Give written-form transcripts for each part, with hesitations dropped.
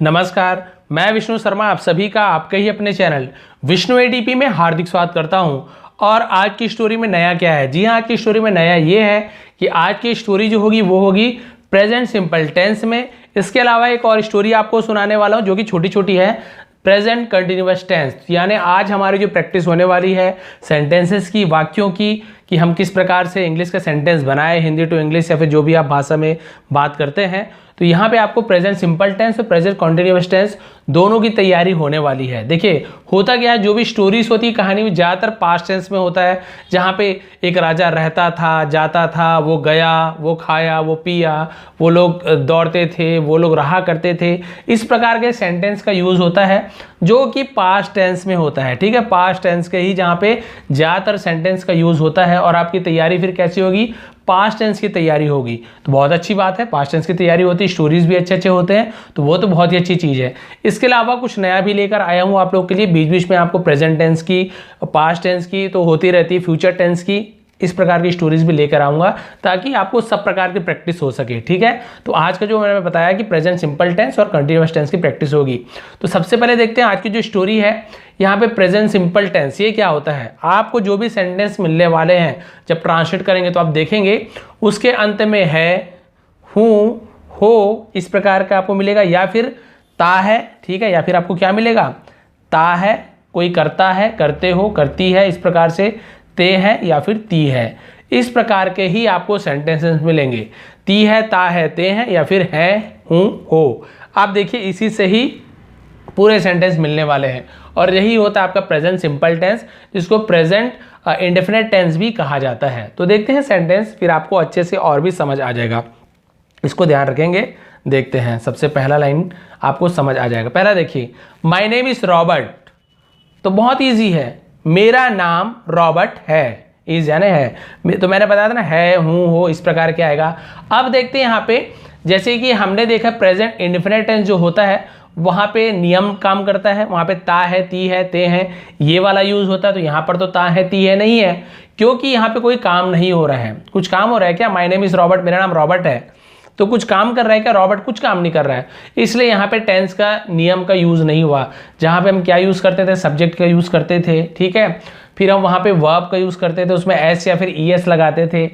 नमस्कार, मैं विष्णु शर्मा आप सभी का आपके ही अपने चैनल विष्णु एडीपी में हार्दिक स्वागत करता हूं। और आज की स्टोरी में नया क्या है? जी हाँ, आज की स्टोरी में नया ये है कि आज की स्टोरी जो होगी वो होगी प्रेजेंट सिंपल टेंस में। इसके अलावा एक और स्टोरी आपको सुनाने वाला हूँ जो कि छोटी छोटी है, प्रेजेंट कंटिन्यूअस टेंस। यानी आज हमारी जो प्रैक्टिस होने वाली है सेंटेंसेस की, वाक्यों की, कि हम किस प्रकार से इंग्लिश का सेंटेंस बनाए, हिंदी टू इंग्लिश या फिर जो भी आप भाषा में बात करते हैं। तो यहाँ पे आपको प्रेजेंट सिंपल टेंस और प्रेजेंट कॉन्टिन्यूअस टेंस दोनों की तैयारी होने वाली है। देखिए होता क्या है, जो भी स्टोरीज होती है कहानी में ज़्यादातर पास्ट टेंस में होता है, जहाँ पे एक राजा रहता था, जाता था, वो गया, वो खाया, वो पिया, वो लोग दौड़ते थे, वो लोग रहा करते थे। इस प्रकार के सेंटेंस का यूज़ होता है जो कि पास्ट टेंस में होता है। ठीक है, पास्ट टेंस के ही जहाँ पे ज़्यादातर सेंटेंस का यूज़ होता है। और आपकी तैयारी फिर कैसी होगी? पास्ट टेंस की तैयारी होगी। तो बहुत अच्छी बात है, पास्ट टेंस की तैयारी होती है, स्टोरीज भी अच्छे होते हैं, तो वो तो बहुत ही अच्छी चीज़ है। इसके अलावा कुछ नया भी लेकर आया हूँ आप लोग के लिए। बीच बीच में आपको प्रेजेंट टेंस की, पास्ट टेंस की तो होती रहती है, फ्यूचर टेंस की, इस प्रकार की स्टोरीज भी लेकर आऊँगा ताकि आपको सब प्रकार की प्रैक्टिस हो सके। ठीक है, तो आज का जो मैंने बताया कि प्रेजेंट सिंपल टेंस और कंटिन्यूअस टेंस की प्रैक्टिस होगी। तो सबसे पहले देखते हैं आज की जो स्टोरी है। यहाँ पे प्रेजेंट सिंपल टेंस ये क्या होता है? आपको जो भी सेंटेंस मिलने वाले हैं जब ट्रांसलेट करेंगे तो आप देखेंगे उसके अंत में है, हूँ, हो, इस प्रकार का आपको मिलेगा, या फिर ता है। ठीक है, या फिर आपको क्या मिलेगा? ता है, कोई करता है, करते हो, करती है, इस प्रकार से ते है या फिर ती है। इस प्रकार के ही आपको सेंटेंसेस मिलेंगे, ती है, ता है, ते है, या फिर है, हूँ, हो। आप देखिए इसी से ही पूरे सेंटेंस मिलने वाले हैं। और यही होता है आपका प्रेजेंट सिंपल टेंस, जिसको प्रेजेंट इंडेफिनिट टेंस भी कहा जाता है। तो देखते हैं सेंटेंस, फिर आपको अच्छे से और भी समझ आ जाएगा। इसको ध्यान रखेंगे। देखते हैं, सबसे पहला लाइन आपको समझ आ जाएगा। पहला देखिए, माय नेम इज रॉबर्ट। तो बहुत ईजी है, मेरा नाम रॉबर्ट है। इज यानी है, तो मैंने बताया था ना, है, हूँ, हो, इस प्रकार के आएगा। अब देखते हैं यहाँ पे, जैसे कि हमने देखा प्रेजेंट इंडेफिनिट टेंस जो होता है वहाँ पे नियम काम करता है। वहाँ पे ता है, ती है, ते है, ये वाला यूज होता है। तो यहाँ पर तो ता है, ती है नहीं है, क्योंकि यहाँ पे कोई काम नहीं हो रहा है। कुछ काम हो रहा है क्या? माय नेम इज रॉबर्ट, मेरा नाम रॉबर्ट है, तो कुछ काम कर रहा है क्या? रॉबर्ट कुछ काम नहीं कर रहा है, इसलिए यहाँ पे टेंस का नियम का यूज़ नहीं हुआ। जहाँ पे हम क्या यूज़ करते थे? सब्जेक्ट का यूज़ करते थे। ठीक है, फिर हम वहाँ पे वर्ब का यूज़ करते थे, उसमें एस या फिर ईएस लगाते थे,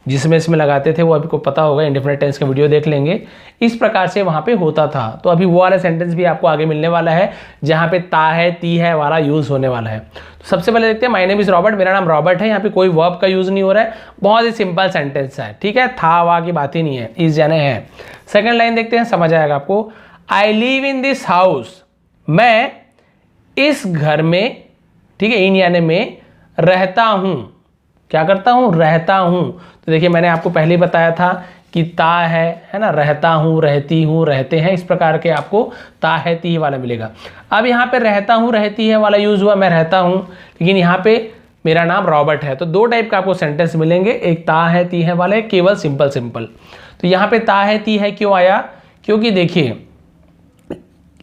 जिसमें इसमें लगाते थे वो आपको पता होगा, इंडेफिनिट टेंस का वीडियो देख लेंगे। इस प्रकार से वहाँ पे होता था। तो अभी वो वाला सेंटेंस भी आपको आगे मिलने वाला है जहाँ पे ता है, ती है वाला यूज़ होने वाला है। तो सबसे पहले देखते हैं, माय नेम इज रॉबर्ट, मेरा नाम रॉबर्ट है। यहाँ पे कोई वर्ब का यूज़ नहीं हो रहा है, बहुत ही सिंपल सेंटेंस है। ठीक है, था वा की बात ही नहीं है, इस जाने है। सेकेंड लाइन देखते हैं, समझ आएगा आपको। I live in this house, मैं इस घर में, ठीक है, इन यानी में, रहता हूँ। क्या करता हूँ? रहता हूँ। तो देखिए मैंने आपको पहले ही बताया था कि ता है ना, रहता हूँ, रहती हूँ, रहते हैं, इस प्रकार के आपको ता है, ती वाला मिलेगा। अब यहाँ पे रहता हूँ, रहती है वाला यूज हुआ, मैं रहता हूँ, लेकिन यहाँ पे मेरा नाम रॉबर्ट है। तो दो टाइप का आपको सेंटेंस मिलेंगे, एक ता है, ती है वाला, केवल सिंपल सिंपल। तो यहाँ पे ता है, ती है क्यों आया? क्योंकि देखिए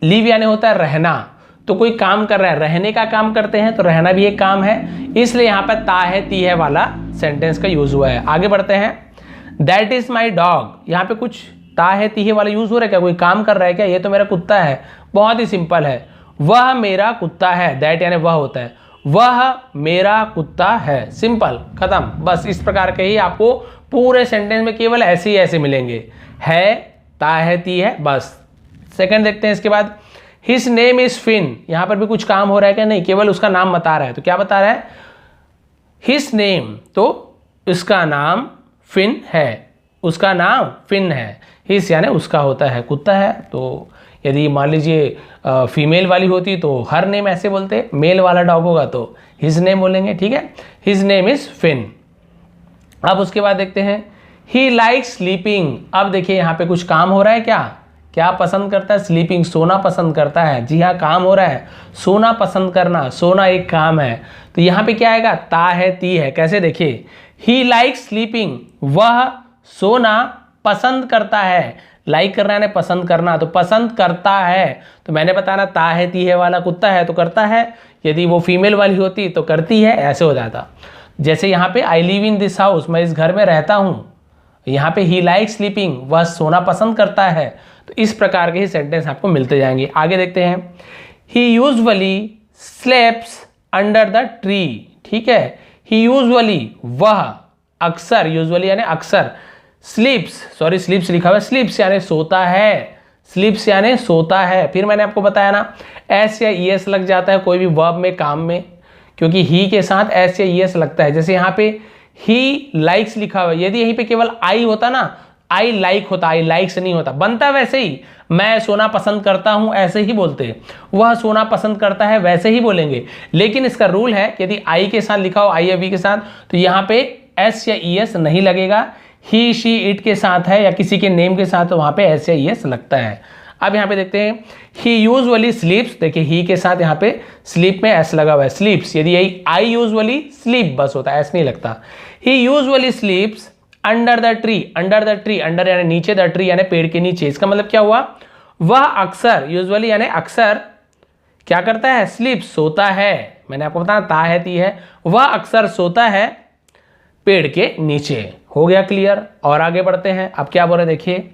लिव यानी होता है रहना, तो कोई काम कर रहा है, रहने का काम करते हैं, तो रहना भी एक काम है, इसलिए यहाँ पर ता है, ती है वाला सेंटेंस का यूज हुआ है। आगे बढ़ते हैं। दैट इज माई डॉग, यहाँ पे कुछ ता है, ती है वाला यूज हो रहा है क्या? कोई काम कर रहा है क्या? ये तो मेरा कुत्ता है। बहुत ही सिंपल है, वह मेरा कुत्ता है। दैट यानी वह होता है, वह मेरा कुत्ता है, सिंपल, खत्म। बस इस प्रकार के ही आपको पूरे सेंटेंस में केवल ऐसे ही ऐसे मिलेंगे, है, ता है, ती है, बस। सेकेंड देखते हैं इसके बाद, हिज नेम इज फिन। यहाँ पर भी कुछ काम हो रहा है क्या? नहीं, केवल उसका नाम बता रहा है। तो क्या बता रहा है? हिज नेम, तो इसका नाम फिन है, उसका नाम फिन है। हिज यानी उसका होता है, कुत्ता है। तो यदि मान लीजिए फीमेल वाली होती तो हर नेम ऐसे बोलते, मेल वाला डॉग होगा तो हिज नेम बोलेंगे। ठीक है, हिज नेम इज फिन। अब उसके बाद देखते हैं, ही लाइक्स स्लीपिंग। अब देखिए यहाँ पे कुछ काम हो रहा है क्या? क्या पसंद करता है? स्लीपिंग, सोना पसंद करता है। जी हाँ, काम हो रहा है, सोना पसंद करना, सोना एक काम है। तो यहाँ पे क्या आएगा? ता है, ती है। कैसे? देखिए, ही लाइक्स स्लीपिंग, वह सोना पसंद करता है। लाइक करना है, पसंद करना, तो पसंद करता है। तो मैंने बताना ता है, ती है वाला कुत्ता है तो करता है, यदि वो फीमेल वाली होती तो करती है, ऐसे हो जाता। जैसे यहाँ पे I live in this house, मैं इस घर में रहता हूँ। यहाँ पे ही लाइक स्लीपिंग, वह सोना पसंद करता है। तो इस प्रकार के ही सेंटेंस आपको मिलते जाएंगे। आगे देखते हैं, ही यूजुअली स्लेप्स अंडर द ट्री, ठीक है, ही यूजुअली वह अक्सर, यूजुअली यानी अक्सर, स्लीप्स, सॉरी स्लीप्स लिखा हुआ है, स्लीप्स यानी सोता है, स्लीप्स यानी सोता है। फिर मैंने आपको बताया ना एस या ईएस लग जाता है कोई भी वर्ब में, काम में, क्योंकि ही के साथ एस या ईएस लगता है। जैसे यहाँ पे ही लाइक्स लिखा हुआ है, यदि यहीं पे केवल आई होता ना, आई लाइक होता, आई लाइक्स नहीं होता, बनता वैसे ही, मैं सोना पसंद करता हूं ऐसे ही बोलते हैं, वह सोना पसंद करता है वैसे ही बोलेंगे। लेकिन इसका रूल है कि यदि आई के साथ लिखा हो, आई या वी के साथ, तो यहाँ पे एस या ईएस नहीं लगेगा। ही शी इट के साथ है या किसी के नेम के साथ, तो वहां पे एस या ईएस लगता है। अब यहाँ पे देखते हैं, ही यूजुअली स्लीप्स, देखिए ही के साथ यहाँ पे स्लीप में एस लगा हुआ है, स्लीप्स, यदि यही आई यूजुअली स्लीप बस होता है, एस नहीं लगता। He usually sleeps under the tree, under the tree, under यानी नीचे, द ट्री यानी पेड़ के नीचे। इसका मतलब क्या हुआ, वह अक्सर, यूजुअली यानी अक्सर क्या करता है, स्लीप सोता है, मैंने आपको बताया ता है ती है, वह अक्सर सोता है पेड़ के नीचे। हो गया क्लियर। और आगे बढ़ते हैं, अब क्या बोल रहे देखिए,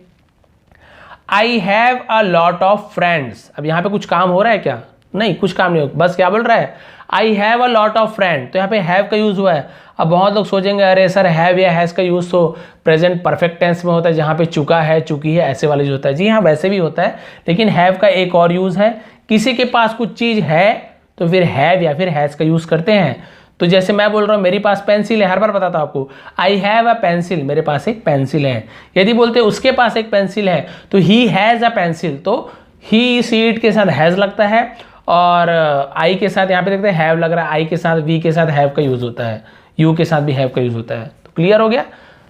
I have a lot of friends. अब यहाँ पे कुछ काम हो रहा है क्या, नहीं कुछ काम नहीं हो, बस क्या बोल रहा है, I have a lot of friend, तो यहाँ पे हैव का यूज हुआ है। अब बहुत लोग सोचेंगे अरे सर हैव या हैज का यूज तो प्रेजेंट परफेक्ट टेंस में होता है, जहाँ पे चुका है, चुकी है, ऐसे वाले जो होता है। जी हाँ, वैसे भी होता है, लेकिन हैव का एक और यूज है, किसी के पास कुछ चीज है तो फिर हैव या फिर हैज का यूज करते हैं। तो जैसे मैं बोल रहा हूँ मेरे पास पेंसिल है, हर बार बताता हूँ आपको, आई हैव अ पेंसिल, मेरे पास एक पेंसिल है। यदि बोलते उसके पास एक पेंसिल है तो ही हैज़ अ पेंसिल, तो ही सी इट के साथ हैज़ लगता है, और आई के साथ यहाँ पे देखते हैं हैव लग रहा है, आई के साथ वी के साथ हैव का यूज़ होता है, यू के साथ भी हैव का यूज़ होता है। तो क्लियर हो गया।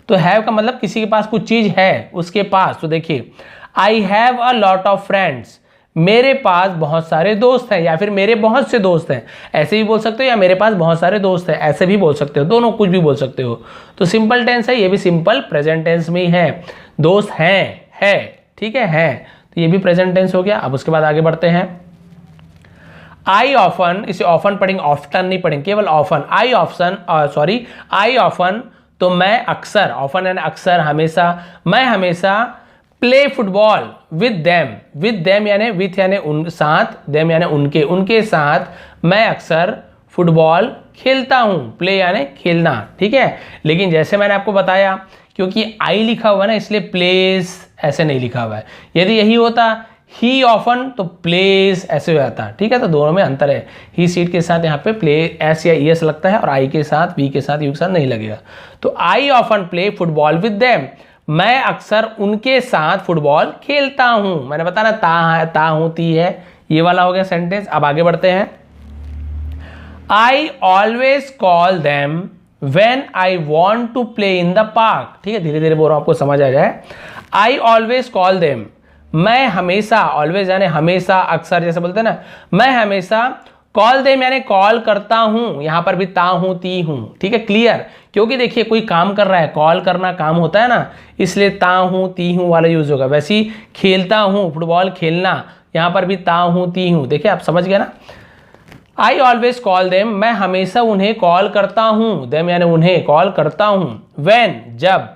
तो हैव का मतलब किसी के पास कुछ चीज़ है, उसके पास। तो देखिए, I have a lot of friends, मेरे पास बहुत सारे दोस्त हैं, या फिर मेरे बहुत से दोस्त हैं, ऐसे भी बोल सकते हो, या मेरे पास बहुत सारे दोस्त हैं ऐसे भी बोल सकते हो, दोनों कुछ भी बोल सकते हो। तो सिंपल टेंस है, ये भी सिंपल प्रेजेंट टेंस में ही है, दोस्त हैं, है, ठीक है, तो ये भी प्रेजेंट टेंस हो गया। अब उसके बाद आगे बढ़ते हैं, आई ऑफन, इसे ऑफन पढ़ेंगे, ऑफ्टन नहीं पढ़ेंगे, केवल ऑफन। आई ऑफन, तो मैं अक्सर, ऑफन यानी अक्सर, हमेशा, मैं हमेशा प्ले फुटबॉल विद देम यानी विथ यानी उन साथ, देम यानी उनके, उनके साथ मैं अक्सर फुटबॉल खेलता हूं, प्ले यानी खेलना, ठीक है। लेकिन जैसे मैंने आपको बताया, क्योंकि आई लिखा हुआ है ना, इसलिए प्लेस ऐसे नहीं लिखा हुआ है। यदि यही होता ही ऑफन तो प्लेस ऐसे हो जाता, ठीक है। तो दोनों में अंतर है, ही सीट के साथ यहाँ पे प्ले एस या ईएस लगता है, और आई के साथ, वी के साथ, यू के साथ नहीं लगेगा। तो I often play football with them, मैं अक्सर उनके साथ फुटबॉल खेलता हूं। मैंने बताया ना ता हूं ती है, ये वाला हो गया सेंटेंस। अब आगे बढ़ते हैं, I always call them when I want to play in the park, ठीक है, धीरे धीरे बोल रहा हूं आपको समझ आ जाए। आई ऑलवेज कॉल देम, मैं हमेशा, ऑलवेज यानी हमेशा, अक्सर जैसे बोलते हैं ना, मैं हमेशा कॉल देम यानी कॉल करता हूं, यहां पर भी ता हूं ती हूं, ठीक है, क्लियर। क्योंकि देखिए कोई काम कर रहा है, कॉल करना काम होता है ना, इसलिए ता हूं ती हूं वाला यूज होगा। वैसे ही खेलता हूं, फुटबॉल खेलना, यहां पर भी ता हूं ती हूं, देखिए आप समझ गए ना। आई ऑलवेज कॉल देम, मैं हमेशा उन्हें कॉल करता हूं, देम यानी उन्हें कॉल करता हूं, व्हेन जब,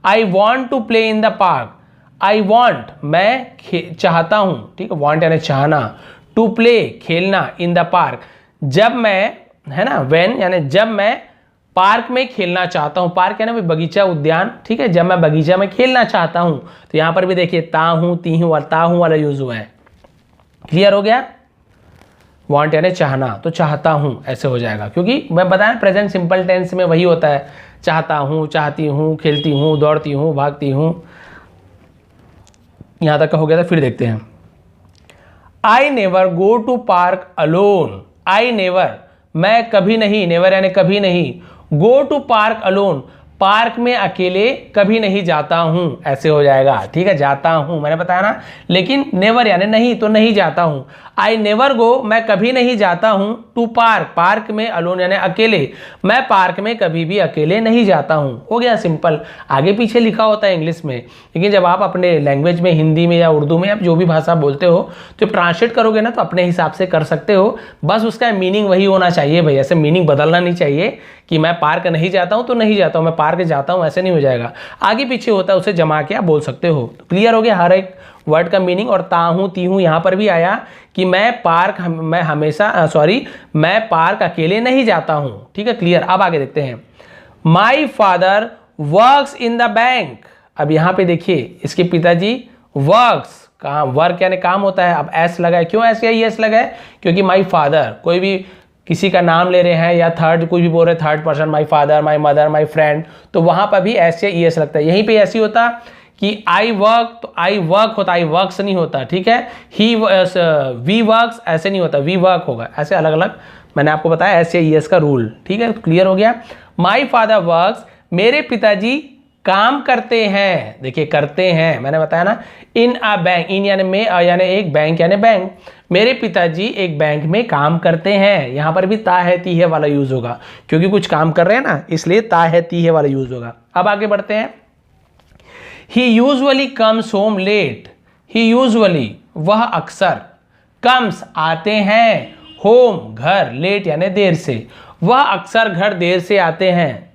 I want to play in the park, I want मैं चाहता हूं, ठीक है, वॉन्ट यानी चाहना, टू प्ले खेलना, इन द पार्क जब मैं, है ना, व्हेन यानी जब मैं पार्क में खेलना चाहता हूं, पार्क यानी बगीचा, उद्यान, ठीक है, जब मैं बगीचा में खेलना चाहता हूं। तो यहां पर भी देखिए ता हूं ती हूं वाला यूज हुआ है, क्लियर हो गया। वांट यानी चाहना, तो चाहता हूं ऐसे हो जाएगा, क्योंकि मैं बताया प्रेजेंट सिंपल टेंस में वही होता है, चाहता हूं, चाहती हूं, खेलती हूं, दौड़ती हूं, भागती हूं, यहां तक का हो गया था। फिर देखते हैं, I never go to park alone, I never मैं कभी नहीं, नेवर यानी कभी नहीं, go to park alone park में अकेले कभी नहीं जाता हूं, ऐसे हो जाएगा, ठीक है, जाता हूं मैंने बताया ना, लेकिन नेवर यानी नहीं, तो नहीं जाता हूं। आई नेवर गो मैं कभी नहीं जाता हूं, टू पार्क पार्क में, अलोन यानी अकेले, मैं पार्क में कभी भी अकेले नहीं जाता हूं। हो गया सिंपल। आगे पीछे लिखा होता है इंग्लिश में, लेकिन जब आप अपने लैंग्वेज में, हिंदी में या उर्दू में, आप जो भी भाषा बोलते हो, तो ट्रांसलेट करोगे ना तो अपने हिसाब से कर सकते हो, बस उसका मीनिंग वही होना चाहिए भाई, ऐसे मीनिंग बदलना नहीं चाहिए कि मैं पार्क नहीं जाता हूं तो नहीं जाता हूं, मैं पार्क जाता हूं, ऐसे नहीं हो जाएगा। आगे पीछे होता है, उसे जमा के आप बोल सकते हो। क्लियर हो गया, हर एक वर्ड का मीनिंग, और ता हूँ ती हूँ यहाँ पर भी आया कि मैं पार्क अकेले नहीं जाता हूँ। ठीक है, क्लियर। अब आगे देखते हैं, my father works in the bank. अब यहाँ पे देखिए इसके पिताजी वर्क्स, काम, वर्क यानी काम होता है। अब एस लगा है, क्यों एस या एस लगा है? क्योंकि माई फादर, कोई भी किसी का नाम ले रहे हैं या थर्ड कोई भी बोल रहे third person, my father, my mother, my friend, तो वहां पर भी एस या एस लगता है। यहीं पे ऐसी होता कि आई वर्क, तो आई वर्क होता, आई वर्क्स नहीं होता। ठीक है, ही वी वर्क्स ऐसे नहीं होता, वी वर्क होगा। ऐसे अलग अलग मैंने आपको बताया एस या एस का रूल। ठीक है, क्लियर हो गया। माई फादर वर्क्स, मेरे पिताजी काम करते हैं। देखिए करते हैं, मैंने बताया ना, इन अ बैंक, इन यानी में, यानी एक, बैंक यानी बैंक। मेरे पिताजी एक बैंक में काम करते हैं। यहां पर भी ता है ती है वाला यूज होगा, क्योंकि कुछ काम कर रहे हैं ना, इसलिए ता है ती है वाला यूज होगा। अब आगे बढ़ते हैं, ही यूजुअली कम्स होम लेट। ही यूजुअली, वह अक्सर, कम्स आते हैं, होम घर, लेट यानी देर से। वह अक्सर घर देर से आते हैं।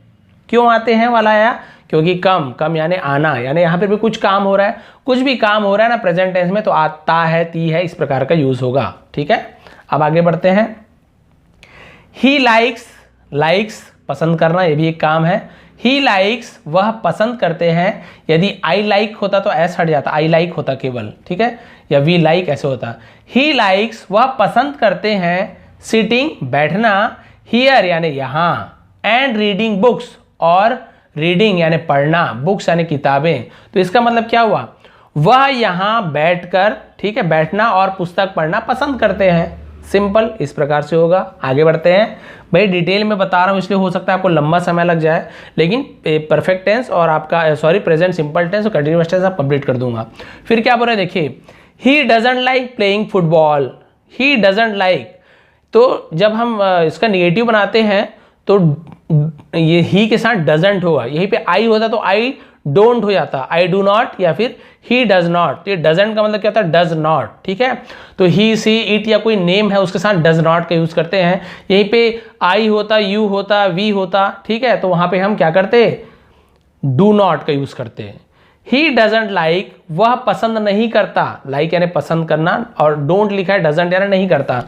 क्यों आते हैं वाला आया? क्योंकि कम, कम यानी आना, यानी यहाँ पे भी कुछ काम हो रहा है, कुछ भी काम हो रहा है ना प्रेजेंट टेंस में, तो आता है ती है इस प्रकार का यूज होगा। ठीक है, अब आगे बढ़ते हैं, ही लाइक्स, लाइक्स पसंद करना, ये भी एक काम है। ही लाइक्स, वह पसंद करते हैं। यदि आई लाइक होता तो एस हट जाता, आई लाइक होता केवल। ठीक है, या वी लाइक ऐसे होता। ही लाइक्स, वह पसंद करते हैं, सिटिंग बैठना, हियर यानी यहाँ, एंड रीडिंग बुक्स, और रीडिंग यानी पढ़ना, बुक्स यानी किताबें। तो इसका मतलब क्या हुआ? वह यहाँ बैठकर, ठीक है, बैठना और पुस्तक पढ़ना पसंद करते हैं। सिंपल, इस प्रकार से होगा। आगे बढ़ते हैं, भाई डिटेल में बता रहा हूँ इसलिए हो सकता है आपको लंबा समय लग जाए, लेकिन परफेक्ट टेंस और आपका प्रेजेंट सिंपल टेंस और कंटिन्यूअस टेंस आप कंप्लीट कर दूंगा। फिर क्या बोल रहे हैं, देखिए, he doesn't like playing football. He doesn't like, तो जब हम इसका निगेटिव बनाते हैं तो ये ही के साथ डजंट होगा। यहीं पे आई होता तो आई डोंट हो जाता, आई डू नॉट, या फिर ही डज नॉट। तो ये डजंट का मतलब क्या होता है? Does not. ठीक है, तो ही, सी, इट या कोई नेम है उसके साथ डज नॉट का यूज करते हैं। यहीं पे आई होता, यू होता, वी होता, ठीक है, तो वहां पे हम क्या करते? डू नॉट का यूज करते हैं। ही डजंट लाइक, वह पसंद नहीं करता, लाइक यानी पसंद करना, और डोंट लिखा है, डजंट यानी नहीं करता।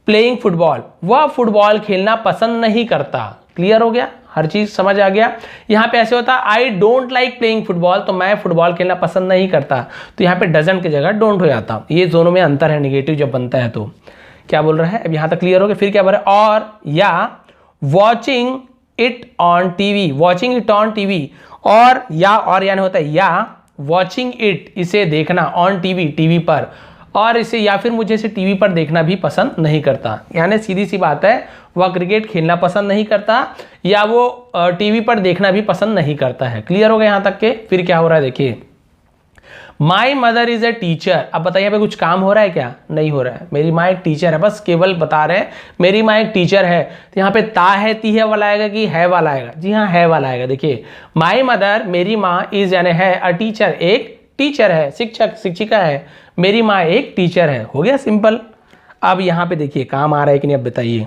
प्लेइंग फुटबॉल, वह फुटबॉल खेलना पसंद नहीं करता। क्लियर हो गया, हर चीज समझ आ गया। यहां पे ऐसे होता, I don't like playing football, तो मैं फुटबॉल खेलना पसंद नहीं करता, तो यहाँ पे डजंट की जगह डोंट हो जाता। ये दोनों में अंतर है, निगेटिव जब बनता है तो। क्या बोल रहा है अब यहां तक क्लियर हो गया। फिर क्या बोल रहा है, और या watching it on TV, watching it on TV, और या, और यानी होता है या, वॉचिंग इट इसे देखना, ऑन टीवी टीवी पर, और इसे, या फिर मुझे इसे टीवी पर देखना भी पसंद नहीं करता। यानी सीधी सी बात है, वह क्रिकेट खेलना पसंद नहीं करता या वो टीवी पर देखना भी पसंद नहीं करता है। क्लियर हो गया यहां तक के। फिर क्या हो रहा है, देखिए, my mother is a teacher. अब बताइए पे कुछ काम हो रहा है क्या? नहीं हो रहा है। मेरी माँ एक टीचर है, बस केवल बता रहे हैं मेरी माँ एक टीचर है। तो यहाँ पे ता है ती है वाला आएगा कि है वाला आएगा? जी हाँ, है वाला आएगा। देखिए, माई मदर, मेरी माँ, इज यानी है, अ टीचर, एक टीचर है, शिक्षक, शिक्षिका है। मेरी माँ एक टीचर है। हो गया सिंपल। अब यहाँ पे देखिए काम आ रहा है कि नहीं, अब बताइए।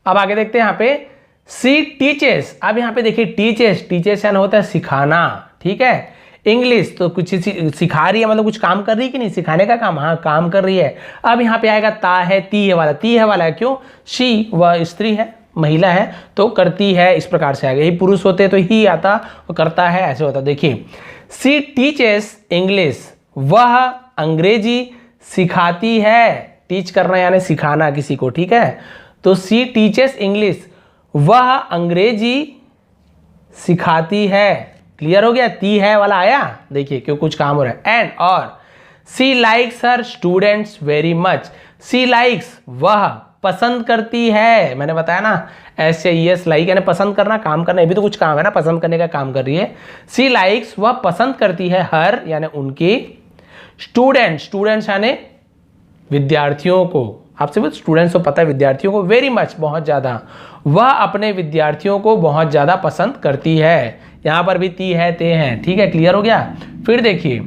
अब आगे देखते हैं, यहाँ पे सी टीचर्स। अब यहाँ पे देखिए टीचर्स, टीचर्स यानी होता है सिखाना। ठीक है, इंग्लिश तो कुछ सिखा रही है, मतलब कुछ काम कर रही है कि नहीं, सिखाने का काम, हाँ काम कर रही है। अब यहाँ पे आएगा ता है ती है वाला, ती है वाला है, क्यों? शी, वह स्त्री है, महिला है, तो करती है, इस प्रकार से आएगा। यही पुरुष होते तो ही आता, वो करता है, ऐसे होता। देखिए, सी टीचर्स इंग्लिश, वह अंग्रेजी सिखाती है। टीच करना यानी सिखाना किसी को। ठीक है, तो सी टीचर्स इंग्लिश, वह अंग्रेजी सिखाती है। क्लियर हो गया, ती है वाला आया, देखिए क्यों कुछ काम हो रहा है। एंड, और, सी लाइक्स हर स्टूडेंट्स वेरी मच। सी लाइक्स, वह पसंद करती है। मैंने बताया ना, ऐसे यस लाइक यानी पसंद करना, काम करना, ये भी तो कुछ काम है ना, पसंद करने का काम कर रही है। सी लाइक्स, वह पसंद करती है, हर यानी उनकी, स्टूडेंट, स्टूडेंट्स यानी विद्यार्थियों को। आपसे भी स्टूडेंट्स को पता है, विद्यार्थियों को, वेरी मच बहुत ज्यादा, वह अपने विद्यार्थियों को बहुत ज्यादा पसंद करती है। यहां पर भी ती है ते हैं। ठीक है, क्लियर हो गया। फिर देखिए,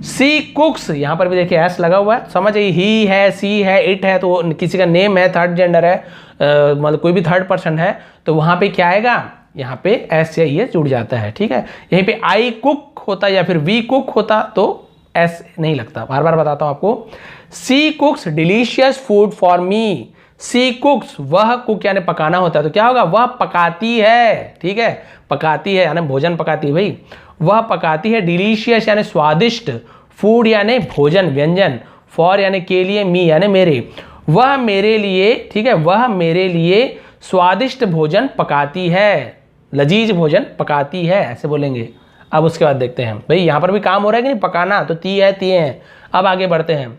सी कुक्स, यहां पर भी देखिए एस लगा हुआ है, समझ आई, ही है, सी है, इट है, तो किसी का नेम है, थर्ड जेंडर है, मतलब कोई भी थर्ड पर्सन है, तो वहां पे क्या आएगा, यहाँ पे एस या ये जुड़ जाता है। ठीक है, यहीं पे आई कुक होता या फिर वी कुक होता तो एस नहीं लगता, बार बार बताता हूं आपको। She cooks delicious food for me. She cooks, वह कुक यानी पकाना होता है, तो क्या होगा, वह पकाती है, ठीक है, पकाती है यानी भोजन पकाती है भाई, वह पकाती है। डिलीशियस यानी स्वादिष्ट, फूड यानी भोजन व्यंजन, फॉर यानी के लिए, मी यानी मेरे, वह मेरे लिए, ठीक है, वह मेरे लिए स्वादिष्ट भोजन पकाती है, लजीज भोजन पकाती है, ऐसे बोलेंगे। अब उसके बाद देखते हैं भाई यहां पर भी काम हो रहा है कि नहीं, पकाना, तो ती है, ती है। अब आगे बढ़ते हैं।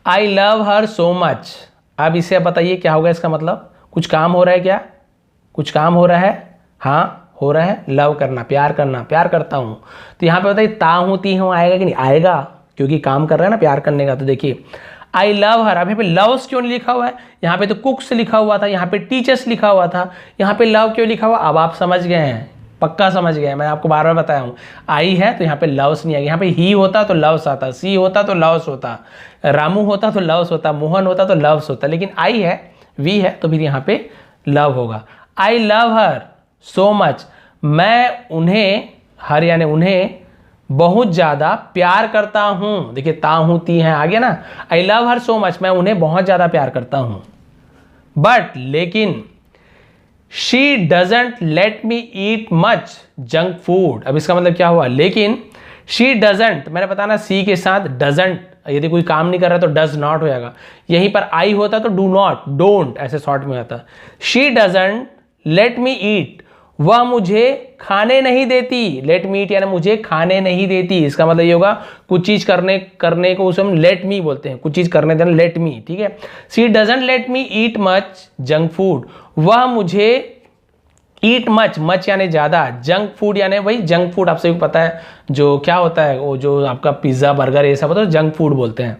I love her so much. अब इसे बताइए क्या होगा इसका मतलब, कुछ काम हो रहा है क्या, कुछ काम हो रहा है, हाँ हो रहा है, लव करना, प्यार करना, प्यार करता हूं। तो यहां पे बताइए ता हूं ती हूं आएगा कि नहीं, आएगा, क्योंकि काम कर रहा है ना प्यार करने का। तो देखिए आई लव हर, अब यहाँ पे लव्स क्यों नहीं लिखा हुआ है, यहाँ पे तो कुक्स लिखा हुआ था, यहाँ पे टीचर्स लिखा हुआ था, यहाँ पे लव क्यों लिखा हुआ, अब आप समझ गए हैं, पक्का समझ गए, मैं आपको बार बार बताया हूँ। आई है तो यहाँ पे लव्स नहीं आएगा, यहाँ पे ही होता तो लव्स आता, सी होता तो लव्स होता, रामू होता तो लव्स होता, मोहन होता तो लव्स होता, लेकिन आई है, वी है, तो फिर यहाँ पे लव होगा। I love her so much, मैं उन्हें, हर यानी उन्हें, बहुत ज़्यादा प्यार करता हूँ। देखिए ता हूँ ती है, आ गया ना। I love her so much, मैं उन्हें बहुत ज़्यादा प्यार करता हूँ। बट लेकिन she doesn't let me eat much junk food. अब इसका मतलब क्या हुआ, लेकिन शी डजेंट, मैंने बताना सी के साथ डजेंट, यदि कोई काम नहीं कर रहा तो डज नॉट हो जाएगा, यहीं पर आई होता तो डू नॉट, डोंट ऐसे शॉर्ट में होता। शी डजेंट लेट मी ईट, वह मुझे खाने नहीं देती, लेट मी ईट यानी मुझे खाने नहीं देती, इसका मतलब ये होगा कुछ चीज करने को उसे हम लेट मी बोलते हैं, कुछ चीज करने देना लेट मी, ठीक है। She doesn't let me eat much junk food, वह मुझे ईट मच, मच यानी ज्यादा, जंक फूड यानी वही जंक फूड, आप सभी को पता है जो क्या होता है, वो जो आपका पिज्जा बर्गर ये सब होता है जंक फूड बोलते हैं।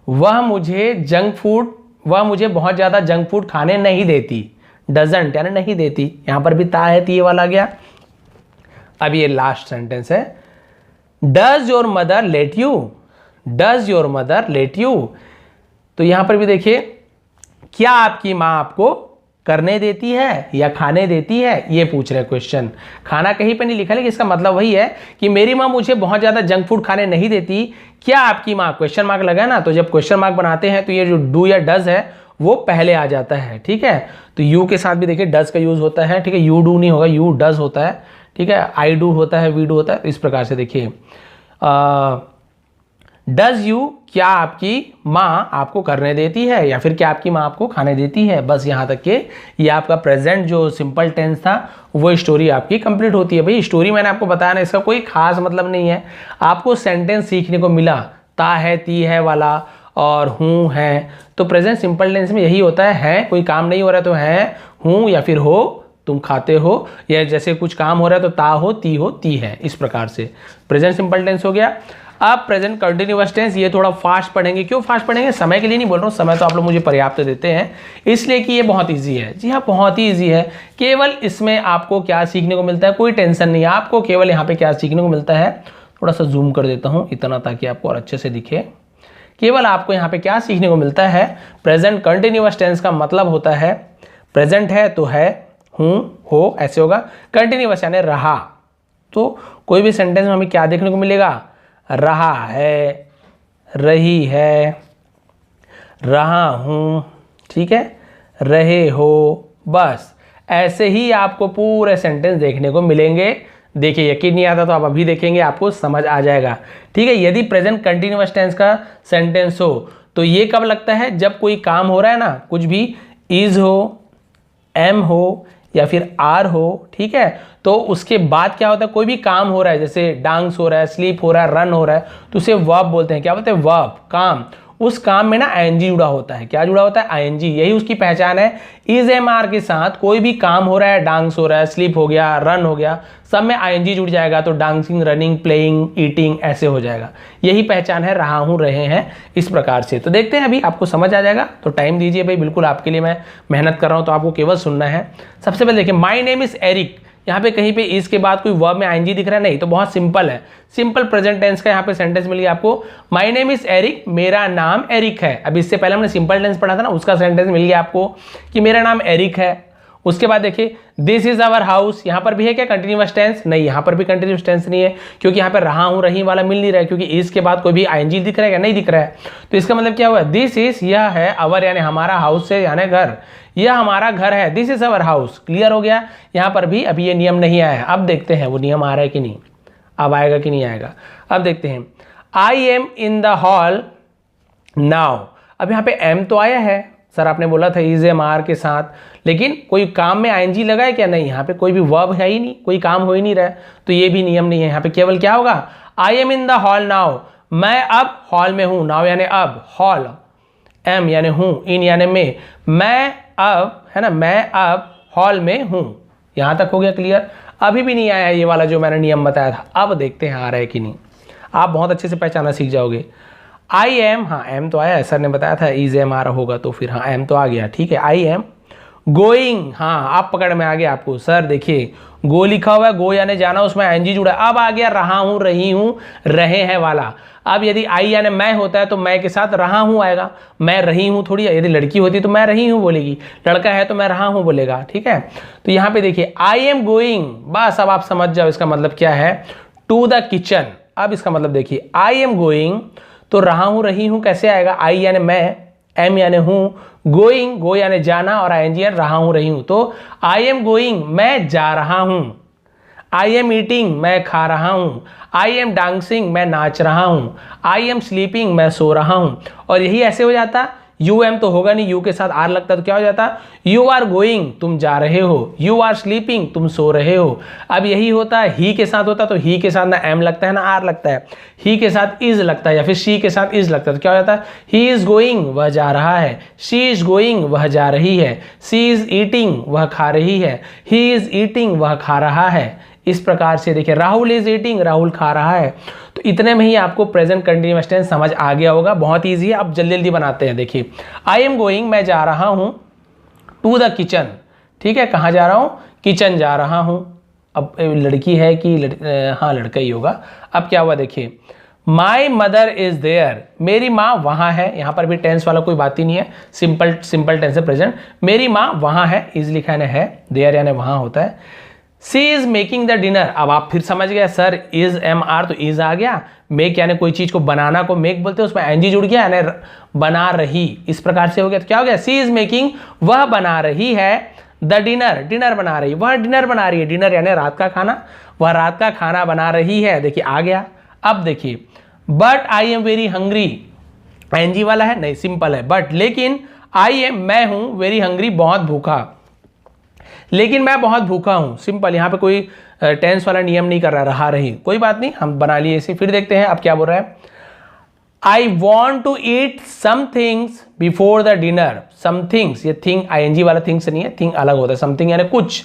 वह मुझे जंक फूड, वह मुझे बहुत ज्यादा जंक फूड खाने नहीं देती, डजंट यानी नहीं देती, यहां पर भी ता है ती वाला गया। अब ये लास्ट सेंटेंस है, does your mother let you, does your mother let you, तो यहां पर भी देखिए क्या आपकी मां आपको करने देती है या खाने देती है, ये पूछ रहे क्वेश्चन। खाना कहीं पे नहीं लिखा, लेकिन इसका मतलब वही है कि मेरी मां मुझे बहुत ज्यादा जंक फूड खाने नहीं देती, क्या आपकी मां, क्वेश्चन मार्क लगा ना, तो जब क्वेश्चन मार्क बनाते हैं तो ये जो डू या डज है वो पहले आ जाता है, ठीक है। तो यू के साथ भी देखिए डज का यूज होता है, ठीक है, यू डू नहीं होगा, यू डज होता है, ठीक है, आई डू होता है, वी डू होता है, इस प्रकार से देखिए डज यू, क्या आपकी माँ आपको करने देती है या फिर क्या आपकी माँ आपको खाने देती है, बस यहाँ तक के ये आपका प्रेजेंट जो सिंपल टेंस था वो स्टोरी आपकी कंप्लीट होती है। भाई स्टोरी मैंने आपको बताया ना, इसका कोई खास मतलब नहीं है, आपको सेंटेंस सीखने को मिला, ता है ती है वाला और हूँ है, तो प्रेजेंट सिंपल टेंस में यही होता है कोई काम नहीं हो रहा है तो है, हूँ या फिर हो, तुम खाते हो, या जैसे कुछ काम हो रहा है तो ता हो ती है, इस प्रकार से प्रेजेंट सिंपल टेंस हो गया। अब प्रेजेंट कंटिन्यूअस टेंस, ये थोड़ा फास्ट पढ़ेंगे, क्यों फास्ट पढ़ेंगे, समय के लिए नहीं बोल रहा हूँ, समय तो आप लोग मुझे पर्याप्त देते हैं, इसलिए कि ये बहुत इजी है। जी हाँ बहुत ही इजी है, केवल इसमें आपको क्या सीखने को मिलता है, कोई टेंशन नहीं है आपको, केवल यहाँ पे क्या सीखने को मिलता है, थोड़ा सा जूम कर देता हूँ इतना ताकि आपको और अच्छे से दिखे। केवल आपको यहाँ पे क्या सीखने को मिलता है, प्रेजेंट कंटिन्यूअस टेंस का मतलब होता है प्रेजेंट है तो है, हूँ हो ऐसे होगा, कंटिन्यूअस यानी रहा, तो कोई भी सेंटेंस में हमें क्या देखने को मिलेगा, रहा है, रही है, रहा हूँ, ठीक है, रहे हो, बस ऐसे ही आपको पूरे सेंटेंस देखने को मिलेंगे। देखिए यकीन नहीं आता तो आप अभी देखेंगे आपको समझ आ जाएगा, ठीक है। यदि प्रेजेंट कंटिन्यूअस टेंस का सेंटेंस हो तो ये कब लगता है, जब कोई काम हो रहा है ना, कुछ भी इज हो, एम हो या फिर आर हो, ठीक है, तो उसके बाद क्या होता है, कोई भी काम हो रहा है, जैसे डांस हो रहा है, स्लीप हो रहा है, रन हो रहा है, तो उसे वर्ब बोलते हैं, क्या बोलते हैं, वर्ब, काम, उस काम में ना आईएनजी जुड़ा होता है, क्या जुड़ा होता है, आईएनजी, यही उसकी पहचान है। इज एम आर के साथ कोई भी काम हो रहा है, डांस हो रहा है, स्लीप हो गया, रन हो गया, सब में आईएनजी जुड़ जाएगा, तो डांसिंग, रनिंग, प्लेइंग, ईटिंग ऐसे हो जाएगा, यही पहचान है, रहा हूं, रहे हैं, इस प्रकार से। तो देखते हैं अभी आपको समझ आ जाएगा, तो टाइम दीजिए भाई, बिल्कुल आपके लिए मैं मेहनत कर रहा हूं, तो आपको केवल सुनना है। सबसे पहले देखिए माई नेम इज एरिक, यहाँ पे कहीं पे इस के बाद कोई वर्ब में आईएनजी दिख रहा है, नहीं, तो बहुत सिंपल है, सिंपल प्रेजेंट टेंस का यहाँ पे सेंटेंस मिल गया आपको, माय नेम इज एरिक, मेरा नाम एरिक है। अब इससे पहले हमने सिंपल टेंस पढ़ा था ना, उसका सेंटेंस मिल गया आपको कि मेरा नाम एरिक है, उसके बाद देखिए दिस इज आवर हाउस, यहाँ पर भी है क्या कंटिन्यूअस टेंस? नहीं, यहाँ पर भी कंटिन्यूअस टेंस नहीं है, क्योंकि यहाँ पर रहा हूँ रही वाला मिल नहीं रहा है, क्योंकि इस के बाद कोई भी आईएनजी दिख रहा है क्या? नहीं दिख रहा है। तो इसका मतलब क्या हुआ? दिस इज, यह है, अवर यानी हमारा, हाउस से यानी घर, यह हमारा घर है, this is our house. Clear हो गया? यहाँ पर भी अभी ये नियम नहीं आया है, अब देखते हैं वो नियम आ रहा है कि नहीं, अब आएगा कि नहीं आएगा, अब देखते हैं। I am in the hall now, अब यहाँ पे एम तो आया है, सर आपने बोला था इज एम आर के साथ, लेकिन कोई काम में आईएनजी लगा है क्या? नहीं, यहाँ पे कोई भी वर्ब है ही नहीं, कोई काम हो ही नहीं रहा है, तो ये भी नियम नहीं है। यहाँ पे केवल क्या होगा? I am in the hall now, मैं अब हॉल में हूँ, नाउ यानी अब, हॉल, एम यानी हूँ, इन यानी मैं अब, है ना, मैं अब हॉल में हूँ। यहाँ तक हो गया क्लियर? अभी भी नहीं आया ये वाला जो मैंने नियम बताया था, अब देखते हैं आ रहा है कि नहीं। आप बहुत अच्छे से पहचाना सीख जाओगे। आई एम, हाँ एम तो आया है, सर ने बताया था इज एम आ रहा होगा, तो फिर हाँ एम तो आ गया, ठीक है। आई एम गोइंग, हाँ आप पकड़ में आ गया आपको, सर देखिए गो लिखा हुआ है, गो यानी जाना, उसमें एनजी जुड़ा, अब आ गया रहा हूँ, रही हूँ, रहे हैं वाला। अब यदि आई यानी मैं होता है तो मैं के साथ रहा हूँ आएगा, मैं रही हूँ थोड़ी, यदि लड़की होती तो मैं रही हूँ बोलेगी, लड़का है तो मैं रहा हूँ बोलेगा, ठीक है। तो यहाँ पे देखिए आई एम गोइंग, बस अब आप समझ जाओ इसका मतलब क्या है, टू द किचन। अब इसका मतलब देखिए आई एम गोइंग, तो रहा हूँ रही हूँ कैसे आएगा? आई यानी मैं, एम यानी हूँ, गोइंग, गो यानी जाना, और आई एन जी रहा हूँ रही हूँ, तो आई एम गोइंग मैं जा रहा हूँ। आई एम ईटिंग मैं खा रहा हूँ। आई एम डांसिंग मैं नाच रहा हूँ। आई एम स्लीपिंग मैं सो रहा हूँ। और यही ऐसे हो जाता, यू एम तो होगा नहीं, यू के साथ आर लगता तो क्या हो जाता? यू आर गोइंग तुम जा रहे हो, यू आर स्लीपिंग तुम सो रहे हो। अब यही होता है ही के साथ होता, तो ही के साथ ना एम लगता है ना आर लगता है, ही के साथ इज लगता है या फिर शी के साथ इज लगता है, तो क्या हो जाता है? ही इज गोइंग वह जा रहा है, शी इज गोइंग वह जा रही है, सी इज ईटिंग वह खा रही है, ही इज ईटिंग वह खा रहा है। इस प्रकार से देखिए राहुल इज ईटिंग राहुल खा रहा है। तो इतने में ही आपको प्रेजेंट कंटिन्यूअस टेंस समझ आ गया होगा, बहुत ईजी है। अब जल्दी जल्दी बनाते हैं। देखिए आई एम गोइंग मैं जा रहा हूँ, टू द किचन, ठीक है, कहाँ जा रहा हूँ? किचन जा रहा हूँ। अब लड़की है कि हाँ लड़का ही होगा। अब क्या हुआ देखिए, माई मदर इज देयर, मेरी माँ वहाँ है। यहाँ पर भी टेंस वाला कोई बात ही नहीं है, सिंपल टेंस है प्रेजेंट। मेरी माँ वहाँ है, इज लिखा है, देयर यानी वहाँ होता है। सी इज मेकिंग द डिनर, अब आप फिर समझ गए सर इज एम आर तो इज आ गया, मेक यानी कोई चीज को बनाना को मेक बोलते हैं, उसमें एनजी जुड़ गया यानी बना रही, इस प्रकार से हो गया। तो क्या हो गया? सी इज मेकिंग वह बना रही है, द डिनर डिनर बना रही, वह डिनर बना रही है, डिनर यानी रात का खाना, वह रात का खाना बना रही है। देखिए आ गया। अब देखिए but I am very hungry, NG वाला है नहीं, सिंपल है बट, लेकिन आई एम मैं हूं, वेरी हंग्री बहुत भूखा, लेकिन मैं बहुत भूखा हूं, सिंपल। यहाँ पे कोई टेंस वाला नियम नहीं कर रहा रही, कोई बात नहीं, हम बना लिए इसे। फिर देखते हैं अब क्या बोल रहा है। I want to eat some things before the dinner, some things, ये थिंग आईएनजी वाला थिंग्स नहीं है, थिंग अलग होता है, समथिंग यानी कुछ।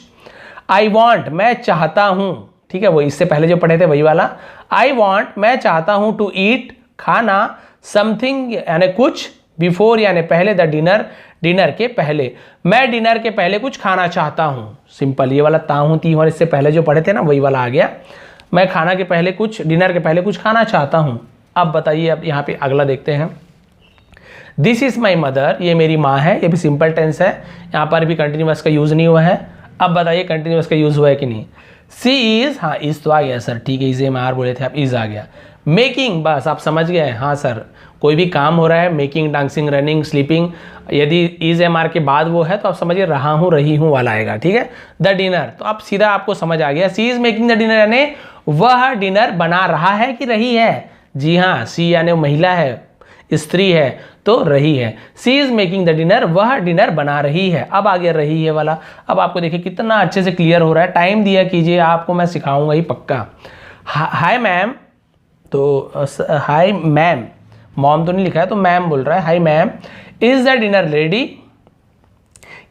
आई वॉन्ट मैं चाहता हूं, ठीक है, वो इससे पहले जो पढ़े थे वही वाला। आई वॉन्ट मैं चाहता हूं, टू ईट खाना, समथिंग यानी कुछ, बिफोर यानी पहले, द डिनर डिनर के पहले, मैं डिनर के पहले कुछ खाना चाहता हूं। सिंपल, ये वाला ता हूं ती और इससे पहले जो पढ़े थे ना वही वाला आ गया। मैं खाना के पहले कुछ, डिनर के पहले कुछ खाना चाहता हूं। अब बताइए, अब यहाँ पे अगला देखते हैं। दिस इज माई मदर, ये मेरी माँ है, ये भी सिंपल टेंस है, यहाँ पर भी कंटिन्यूअस का यूज नहीं हुआ है। अब बताइए कंटिन्यूअस का यूज हुआ है कि नहीं। सी इज, हाँ इज तो आ गया सर, ठीक है, इज एम आर बोले थे आप, इज आ गया। मेकिंग, बस आप समझ गए, हाँ सर कोई भी काम हो रहा है, मेकिंग, डांसिंग, रनिंग, स्लीपिंग, यदि इज एम आर के बाद वो है तो आप समझिए रहा हूँ रही हूँ वाला आएगा, ठीक है। द डिनर, तो आप सीधा आपको समझ आ गया, सी इज मेकिंग द डिनर यानी वह डिनर बना रहा है कि रही है। जी हाँ, सी यानी महिला है, स्त्री है, तो रही है। सी इज मेकिंग द डिनर, वह डिनर बना रही है। अब आ गया रही है वाला। अब आपको देखिए कितना अच्छे से क्लियर हो रहा है, टाइम दिया कीजिए, आपको मैं सिखाऊंगा ही पक्का। हाय मैम, तो हाय मैम, मॉम तो नहीं लिखा है तो मैम बोल रहा है, hi ma'am, is the dinner ready,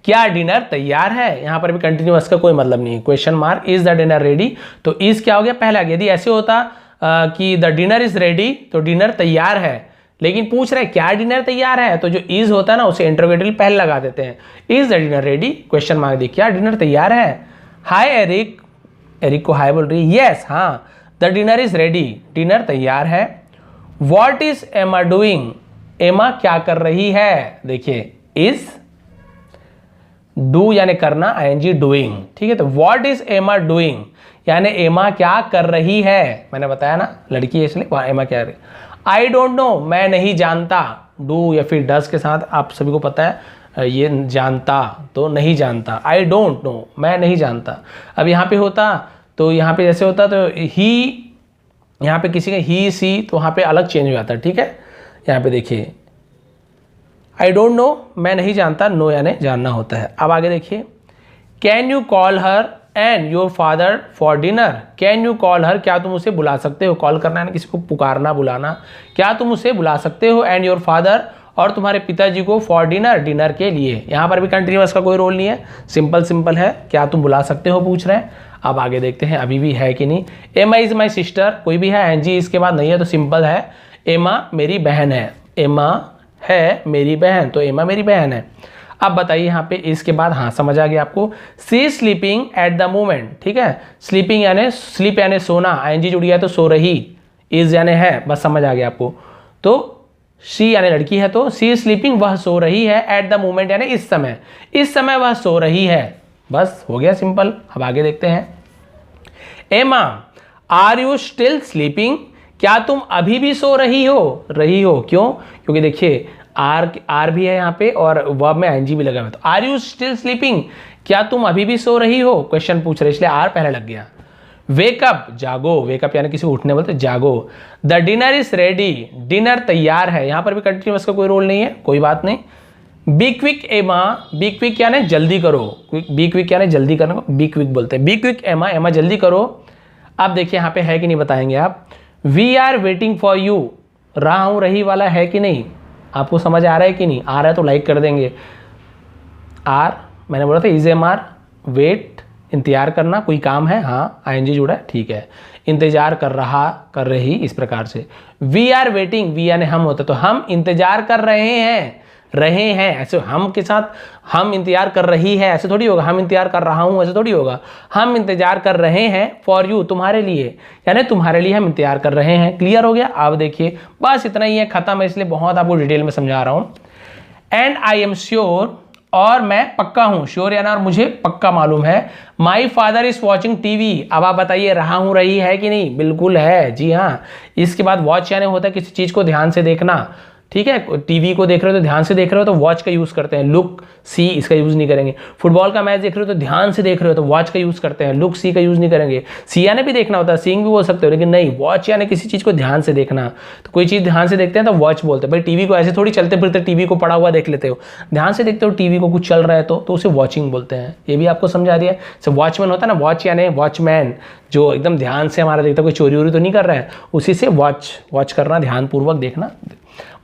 क्या डिनर तैयार है। यहां पर भी कंटिन्यूअस का कोई मतलब नहीं है, question mark, is the dinner ready, तो इज क्या हो गया पहला। यदि ऐसे होता कि द डिनर इज रेडी, तो डिनर तैयार है, लेकिन पूछ रहे क्या डिनर तैयार है, तो जो इज होता है ना उसे इंटरोगेटिव पहले लगा देते हैं। Is the dinner ready, question mark दी, क्या डिनर तैयार है। हाय एरिक, एरिक को हाय बोल रही है, यस हाँ, the dinner is ready, dinner तैयार है। वॉट इज एमा डूइंग, एमा क्या कर रही है। देखिए इज, डू यानी करना, आईएनजी डूइंग, ठीक है। तो व्हाट इज एमा डूइंग, यानी एमा क्या कर रही है, मैंने बताया ना लड़की है इसलिए वहाँ एमा क्या कर रही है। आई डोंट नो, मैं नहीं जानता, डू या फिर डस के साथ आप सभी को पता है ये जानता तो नहीं जानता, आई डोंट नो मैं नहीं जानता। अब यहाँ पे होता तो यहाँ पे जैसे होता तो ही, यहाँ पे किसी का ही सी तो वहाँ पे अलग चेंज हो जाता है, ठीक है। यहाँ पे देखिए आई डोंट नो मैं नहीं जानता, नो यानी जानना होता है। अब आगे देखिए, can you call her and your father for dinner, can you call her, क्या तुम उसे बुला सकते हो, कॉल करना है ना किसी को, पुकारना बुलाना, क्या तुम उसे बुला सकते हो, एंड योर फादर और तुम्हारे पिताजी को, फॉर डिनर डिनर के लिए। यहाँ पर भी कंटिन्यूअस का कोई रोल नहीं है, सिंपल सिंपल है, क्या तुम बुला सकते हो पूछ रहे हैं। अब आगे देखते हैं अभी भी है कि नहीं। एमा इज माई सिस्टर, कोई भी है, एनजी इसके बाद नहीं है तो सिंपल है, एमा मेरी बहन है, एमा है मेरी बहन, तो एमा मेरी बहन है। अब बताइए यहाँ पे इसके बाद, हाँ समझ आ गया आपको, सी स्लीपिंग एट द मोमेंट, ठीक है। स्लीपिंग यानी स्लीप यानी सोना, आईएनजी जुड़ गया तो सो रही, इज यानी है, बस समझ आ गया आपको। तो शी यानी लड़की है तो सी स्लीपिंग वह सो रही है, एट द मोमेंट यानी इस समय वह सो रही है, बस हो गया सिंपल। अब आगे देखते हैं, एमा आर यू स्टिल स्लीपिंग, क्या तुम अभी भी सो रही हो, क्यों, क्योंकि देखिए आर भी है यहाँ पे और वर्ब में आईएनजी भी लगा हुआ है, तो आर यू स्टिल स्लीपिंग, क्या तुम अभी भी सो रही हो, क्वेश्चन पूछ रहे इसलिए आर पहले लग गया। वेकअप जागो, वेकअप यानी किसी को उठने बोलते जागो। The dinner is ready, dinner तैयार है, यहाँ पर भी कंटिन्यूअस का कोई रोल नहीं है, कोई बात नहीं। बी क्विक एमा, बी क्विक यानी जल्दी करो, बी क्विक यानी जल्दी करना, बी क्विक बोलते हैं, बी क्विक एमा, एमा जल्दी करो। अब देखिए यहाँ पे है कि नहीं बताएंगे आप। We are waiting for you, रहा हूँ रही वाला है कि नहीं, आपको समझ आ रहा है कि नहीं, आ रहा है तो लाइक कर देंगे। आर मैंने बोला था इज एम आर, वेट इंतजार करना, कोई काम है, हाँ आईएनजी जुड़ा है, ठीक है। इंतजार कर रहा, कर रही, इस प्रकार से। वी आर वेटिंग, वी यानी हम होता तो हम इंतजार कर रहे हैं ऐसे, हम के साथ हम इंतजार कर रही है ऐसे थोड़ी होगा, हम इंतजार कर रहा हूँ ऐसे थोड़ी होगा, हम इंतजार कर रहे हैं फॉर यू, तुम्हारे लिए, यानी तुम्हारे लिए हम इंतजार कर रहे हैं। क्लियर हो गया। अब देखिए बस इतना ही है, खत्म है, इसलिए बहुत आपको डिटेल में समझा रहा हूँ। एंड आई एम श्योर, और मैं पक्का हूं, श्योर यानी और मुझे पक्का मालूम है। My father is watching TV, अब आप बताइए रहा हूं रही है कि नहीं, बिल्कुल है, जी हाँ। इसके बाद वॉच यानी होता है किसी चीज को ध्यान से देखना, ठीक है। टीवी को देख रहे हो तो ध्यान से देख रहे हो तो वॉच का यूज करते हैं, लुक सी इसका यूज नहीं करेंगे। फुटबॉल का मैच देख रहे हो तो ध्यान से देख रहे हो तो वॉच का यूज करते हैं, लुक सी का यूज नहीं करेंगे। सी यानी भी देखना होता है, सीइंग भी बोल सकते हो, लेकिन नहीं, वॉच यानी किसी चीज को ध्यान से देखना, तो कोई चीज ध्यान से देखते हैं तो वॉच बोलते हैं। भाई टीवी को ऐसे थोड़ी चलते फिरते टीवी को पड़ा हुआ देख लेते हो, ध्यान से देखते हो टीवी को, कुछ चल रहा है तो उसे वॉचिंग बोलते हैं। ये भी आपको समझा दिया। जैसे वॉचमैन होता है ना, वॉच यानी वॉचमैन, जो एकदम ध्यान से हमारा देखता है, कोई चोरी वोरी तो नहीं कर रहा है, उसी से वॉच करना, ध्यानपूर्वक देखना।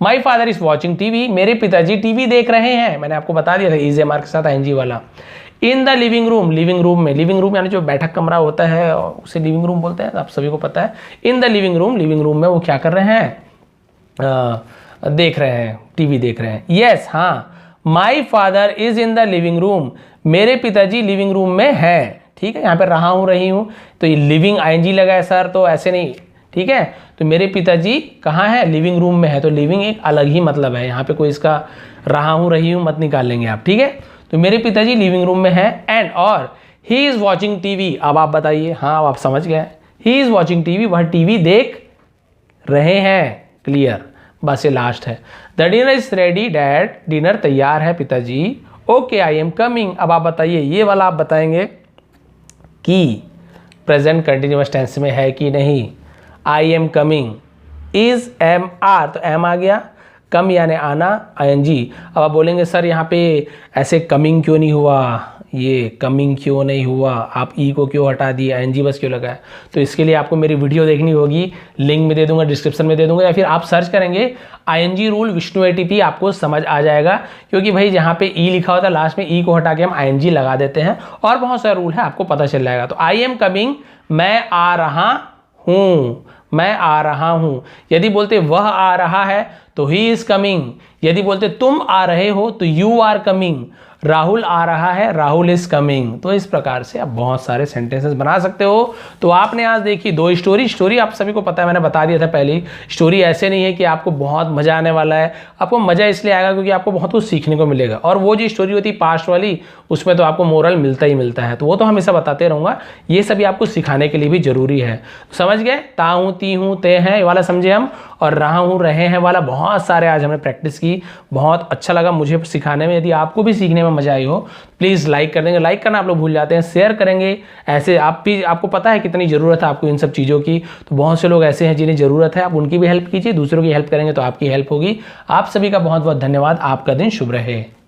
My father is watching TV, मेरे पिताजी टीवी देख रहे हैं, मैंने आपको बता दिया था इज एम आर के साथ आईएनजी वाला। In the living room, living room में, लिविंग रूम यानी जो बैठक कमरा होता है उसे लिविंग रूम बोलते हैं, आप सभी को पता है। इन द लिविंग रूम में वो क्या कर रहे हैं, देख रहे हैं, टीवी देख रहे हैं। यस हाँ, my father is in the living room, मेरे पिताजी लिविंग रूम में है, ठीक है। यहाँ पे रहा हूँ रही हूँ तो ये लिविंग आईएनजी लगा है सर, तो ऐसे नहीं, ठीक है। तो मेरे पिताजी कहाँ है, लिविंग रूम में है, तो लिविंग एक अलग ही मतलब है, यहाँ पे कोई इसका रहा हूँ रही हूँ मत निकाल लेंगे आप, ठीक है। तो मेरे पिताजी लिविंग रूम में है, एंड और ही इज वॉचिंग टीवी, अब आप बताइए, हाँ अब आप समझ गए, ही इज वॉचिंग टीवी, वह टीवी देख रहे हैं, क्लियर। बस ये लास्ट है। The dinner is ready dad, dinner तैयार है पिताजी। ओके आई एम कमिंग, अब आप बताइए, ये वाला आप बताएंगे कि प्रेजेंट कंटिन्यूअस टेंस में है कि नहीं। I am coming, is am are, तो एम आ गया, कम यानी आना, आईएनजी। अब आप बोलेंगे सर यहाँ पे ऐसे कमिंग क्यों नहीं हुआ, ये कमिंग क्यों नहीं हुआ, आप ई को क्यों हटा दिए, आईएनजी बस क्यों लगाया, तो इसके लिए आपको मेरी वीडियो देखनी होगी, लिंक में दे दूंगा, डिस्क्रिप्शन में दे दूंगा, या फिर आप सर्च करेंगे आईएनजी रूल विष्णु एटीपी, आपको समझ आ जाएगा। क्योंकि भाई जहाँ पे ई लिखा होता है लास्ट में, ई को हटा के हम आईएनजी लगा देते हैं, और बहुत सारे रूल है, आपको पता चल जाएगा। तो आई एम कमिंग, मैं आ रहा हूँ, मैं आ रहा हूँ। यदि बोलते वह आ रहा है तो ही इज कमिंग। यदि बोलते तुम आ रहे हो तो यू आर कमिंग। राहुल आ रहा है, राहुल इज कमिंग। तो इस प्रकार से आप बहुत सारे सेंटेंसेस बना सकते हो। तो आपने आज देखी 2 स्टोरी आप सभी को पता है, मैंने बता दिया था पहले। स्टोरी ऐसे नहीं है कि आपको बहुत मजा आने वाला है, आपको मजा इसलिए आएगा क्योंकि आपको बहुत कुछ सीखने को मिलेगा। और वो जो स्टोरी होती है पास्ट वाली, उसमें तो आपको मोरल मिलता ही मिलता है, तो वो तो हमेशा बताते रहूँगा। ये सभी आपको सिखाने के लिए भी जरूरी है। समझ गए? ता हूँ, ती हूँ, ते हैं, ये वाला समझे हम। और रहा हूँ, रहे हैं वाला बहुत सारे आज हमने प्रैक्टिस की। बहुत अच्छा लगा मुझे सिखाने में। यदि आपको भी सीखने में मजा आई हो, प्लीज़ लाइक कर देंगे। लाइक करना आप लोग भूल जाते हैं, शेयर करेंगे। ऐसे आप भी, आपको पता है कितनी ज़रूरत है आपको इन सब चीज़ों की। तो बहुत से लोग ऐसे हैं जिन्हें ज़रूरत है, आप उनकी भी हेल्प कीजिए। दूसरों की हेल्प करेंगे तो आपकी हेल्प होगी। आप सभी का बहुत बहुत धन्यवाद। आपका दिन शुभ रहे।